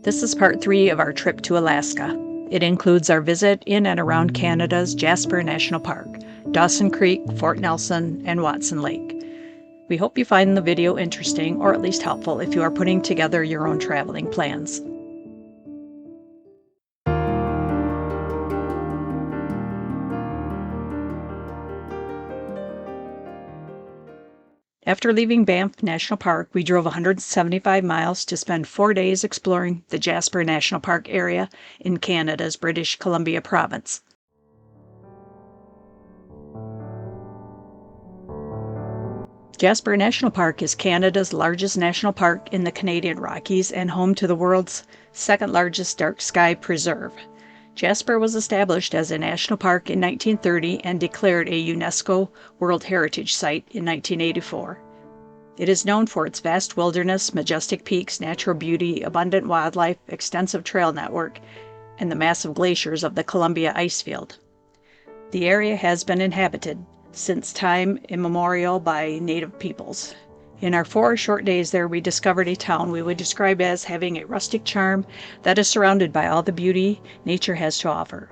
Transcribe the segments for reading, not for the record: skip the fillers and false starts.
This is part 3 of our trip to Alaska. It includes our visit in and around Canada's Jasper National Park, Dawson Creek, Fort Nelson, and Watson Lake. We hope you find the video interesting, or at least helpful if you are putting together your own traveling plans. After leaving Banff National Park, we drove 175 miles to spend 4 days exploring the Jasper National Park area in Canada's British Columbia province. Jasper National Park is Canada's largest national park in the Canadian Rockies and home to the world's second-largest dark sky preserve. Jasper was established as a national park in 1930 and declared a UNESCO World Heritage Site in 1984. It is known for its vast wilderness, majestic peaks, natural beauty, abundant wildlife, extensive trail network, and the massive glaciers of the Columbia icefield. The area has been inhabited since time immemorial by native peoples. In our 4 short days there, we discovered a town we would describe as having a rustic charm that is surrounded by all the beauty nature has to offer.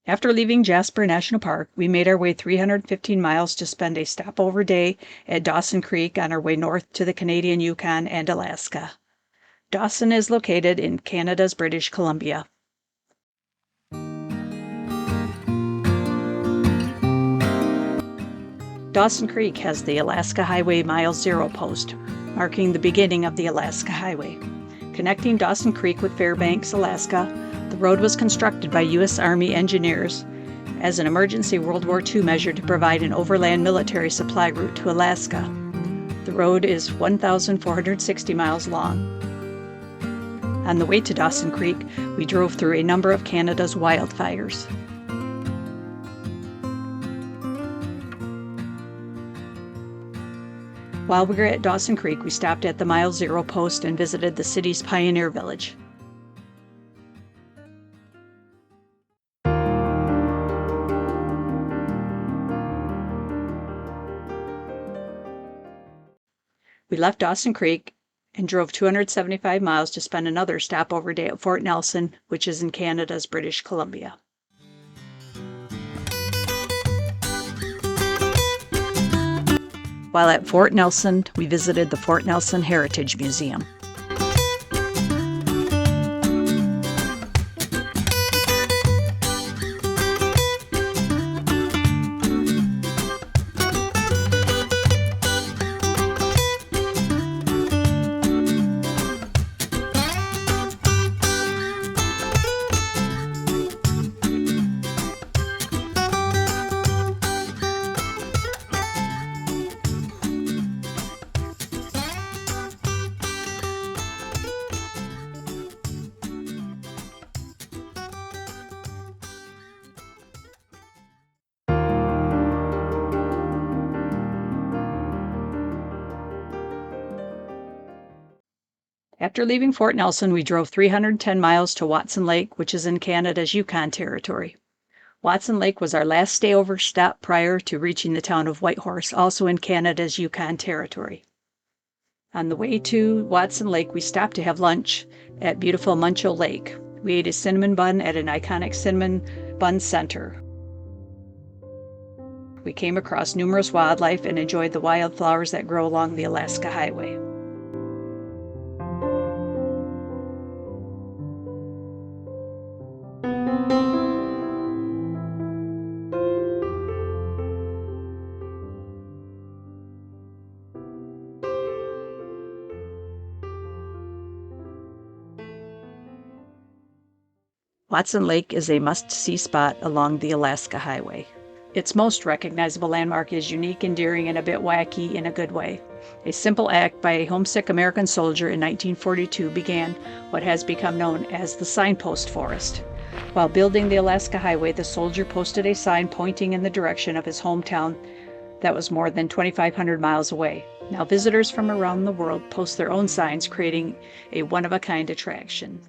After leaving Jasper National Park, we made our way 315 miles to spend a stopover day at Dawson Creek on our way north to the Canadian Yukon and Alaska. Dawson is located in Canada's British Columbia. Dawson Creek has the Alaska Highway Mile Zero post, marking the beginning of the Alaska Highway. Connecting Dawson Creek with Fairbanks, Alaska, the road was constructed by U.S. Army engineers as an emergency World War II measure to provide an overland military supply route to Alaska. The road is 1,460 miles long. On the way to Dawson Creek, we drove through a number of Canada's wildfires. While we were at Dawson Creek, we stopped at the Mile Zero post and visited the city's pioneer village. We left Dawson Creek and drove 275 miles to spend another stopover day at Fort Nelson, which is in Canada's British Columbia. While at Fort Nelson, we visited the Fort Nelson Heritage Museum. After leaving Fort Nelson, we drove 310 miles to Watson Lake, which is in Canada's Yukon Territory. Watson Lake was our last stayover stop prior to reaching the town of Whitehorse, also in Canada's Yukon Territory. On the way to Watson Lake, we stopped to have lunch at beautiful Muncho Lake. We ate a cinnamon bun at an iconic cinnamon bun center. We came across numerous wildlife and enjoyed the wildflowers that grow along the Alaska Highway. Watson Lake is a must-see spot along the Alaska Highway. Its most recognizable landmark is unique, endearing, and a bit wacky in a good way. A simple act by a homesick American soldier in 1942 began what has become known as the Signpost Forest. While building the Alaska Highway, the soldier posted a sign pointing in the direction of his hometown that was more than 2,500 miles away. Now visitors from around the world post their own signs, creating a one-of-a-kind attraction.